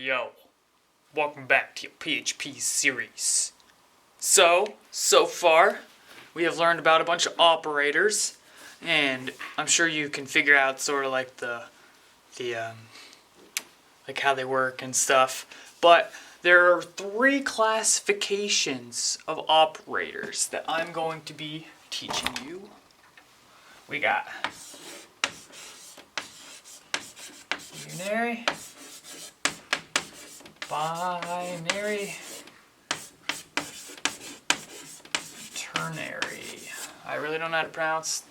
Yo, welcome back to your PHP series. So far, we have learned about a bunch of operators, and I'm sure you can figure out sort of like like how they work and stuff. But there are 3 classifications of operators that I'm going to be teaching you. We got Unary, binary, ternary. I really don't know how to pronounce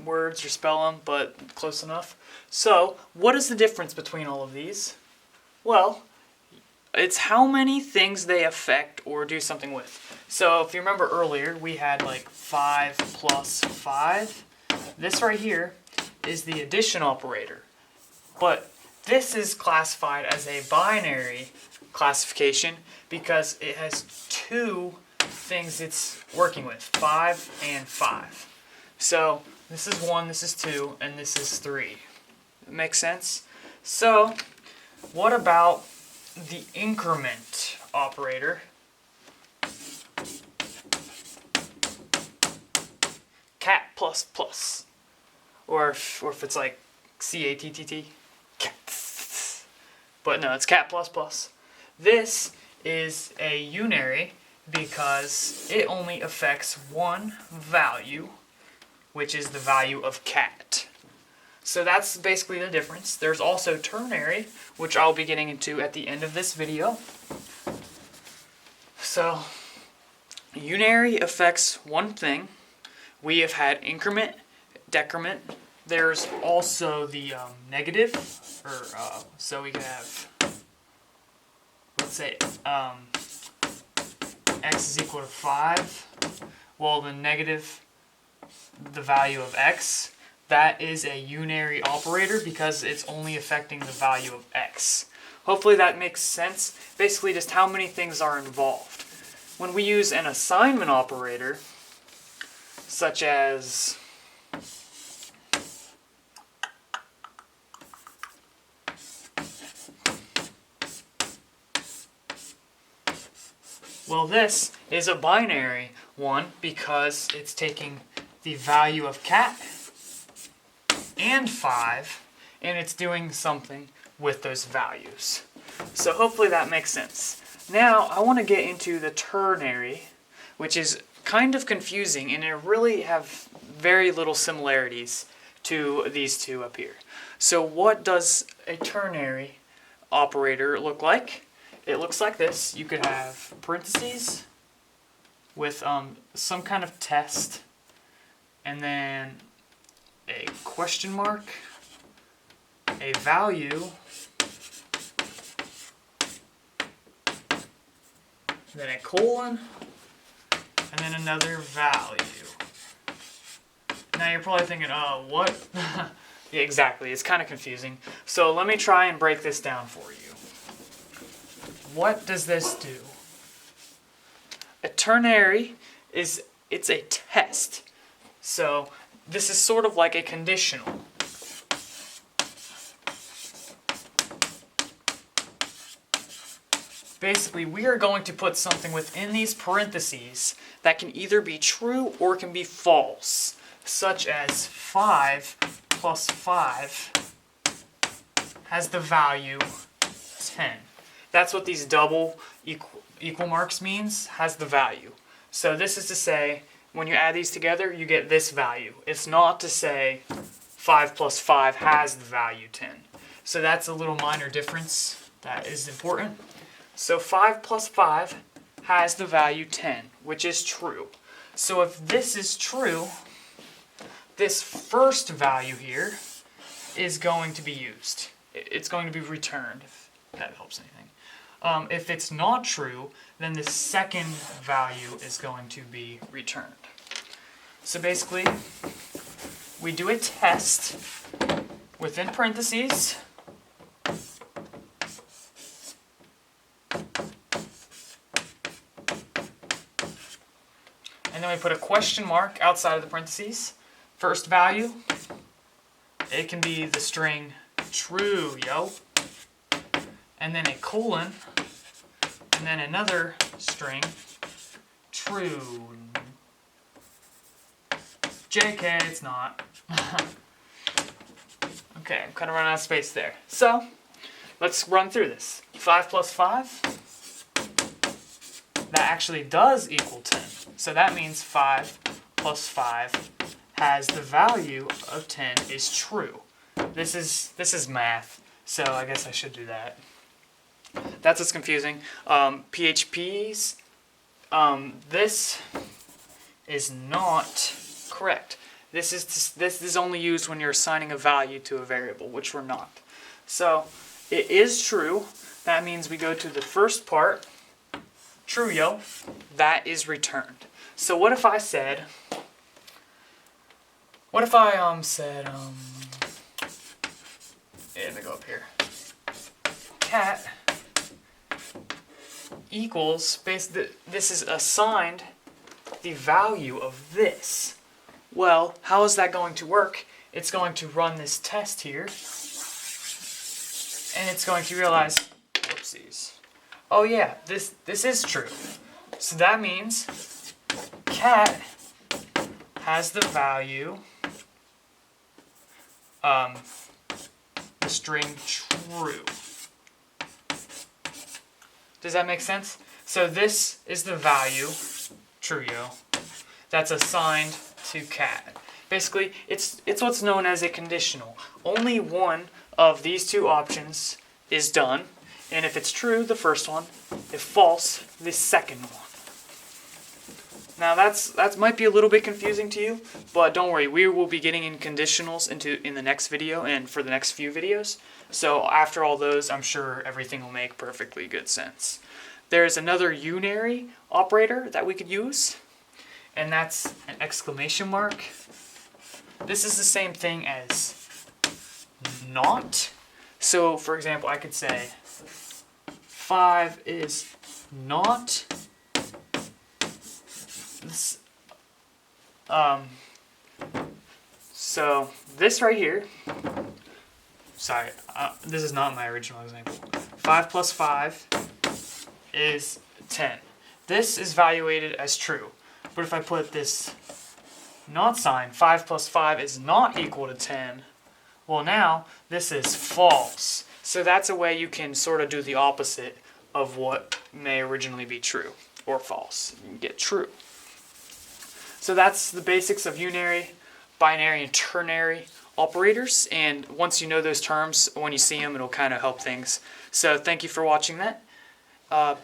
words or spell them, but close enough. So, what is the difference between all of these? Well, it's how many things they affect or do something with. So, if you remember earlier, we had like 5 plus 5. This right here is the addition operator. But this is classified as a binary classification because it has 2 things it's working with, 5 and 5. So this is 1, this is 2, and this is 3. Makes sense? So what about the increment operator? Cat plus plus. Or if it's like CATTT. But no, it's cat plus plus. This is a unary because it only affects one value, which is the value of cat. So that's basically the difference. There's also ternary, which I'll be getting into at the end of this video. So unary affects one thing. We have had increment, decrement. There's also the negative, so we can have, let's say, x is equal to 5. Well, the negative, the value of x, that is a unary operator because it's only affecting the value of x. Hopefully that makes sense. Basically, just how many things are involved. When we use an assignment operator, such as well, this is a binary one because it's taking the value of cat and 5 and it's doing something with those values. So hopefully that makes sense. Now I want to get into the ternary, which is kind of confusing and it really have very little similarities to these two up here. So what does a ternary operator look like? It looks like this. You could have parentheses with some kind of test, and then a question mark, a value, then a colon, and then another value. Now you're probably thinking, oh, what? Yeah, exactly. It's kind of confusing. So let me try and break this down for you. What does this do? A ternary it's a test. So this is sort of like a conditional. Basically, we are going to put something within these parentheses that can either be true or can be false, such as 5 plus 5 has the value 10. That's what these double equal marks means, has the value. So this is to say, when you add these together, you get this value. It's not to say 5 plus 5 has the value 10. So that's a little minor difference that is important. So 5 plus 5 has the value 10, which is true. So if this is true, this first value here is going to be used. It's going to be returned, if that helps anything. If it's not true, then the second value is going to be returned. So basically, we do a test within parentheses. And then we put a question mark outside of the parentheses. First value, it can be the string true, yo. and then a colon, and then another string, true. JK, it's not. Okay, I'm kind of running out of space there. So, let's run through this. 5 plus 5, that actually does equal 10. So that means 5 plus 5 has the value of 10 is true. This is math, so I guess I should do that. That's what's confusing. PHP's, this is not correct. This is only used when you're assigning a value to a variable, which we're not. So it is true. That means we go to the first part, true yo, that is returned. So what if I said, let me go up here. Cat equals, this is assigned the value of this. Well, how is that going to work? It's going to run this test here, and it's going to realize, whoopsies. Oh yeah, this is true. So that means cat has the value, the string true. Does that make sense? So this is the value, true yo, that's assigned to cat. Basically, it's what's known as a conditional. Only one of these two options is done, and if it's true, the first one, if false, the second one. Now that might be a little bit confusing to you, but don't worry, we will be getting in conditionals in the next video and for the next few videos. So after all those, I'm sure everything will make perfectly good sense. There's another unary operator that we could use, and that's an exclamation mark. This is the same thing as not. So for example, I could say 5 is not this, so this right here, sorry, this is not my original example. 5 plus 5 is 10. This is evaluated as true. But if I put this not sign, 5 plus 5 is not equal to 10, well now this is false. So that's a way you can sort of do the opposite of what may originally be true or false. You can get true. So that's the basics of unary, binary, and ternary operators. And once you know those terms, when you see them, it'll kind of help things. So thank you for watching that.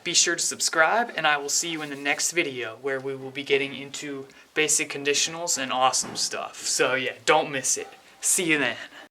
Be sure to subscribe, and I will see you in the next video where we will be getting into basic conditionals and awesome stuff. So yeah, don't miss it. See you then.